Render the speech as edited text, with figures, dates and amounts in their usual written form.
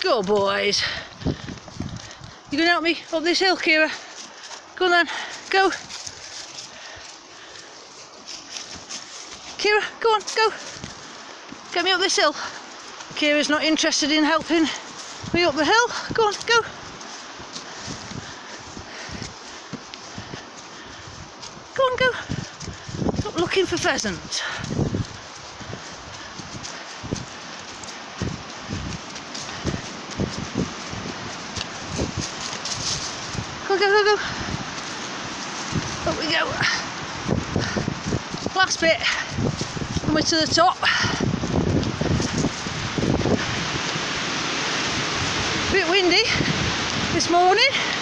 Go boys. You gonna help me up this hill, Kira? Go on then, go. Kira, go on, go. Get me up this hill. Kira's not interested in helping me up the hill. Go on, go. Go on, go. Stop looking for pheasants. Go, go, go, go. Up we go. Last bit. And we're to the top. Bit windy this morning.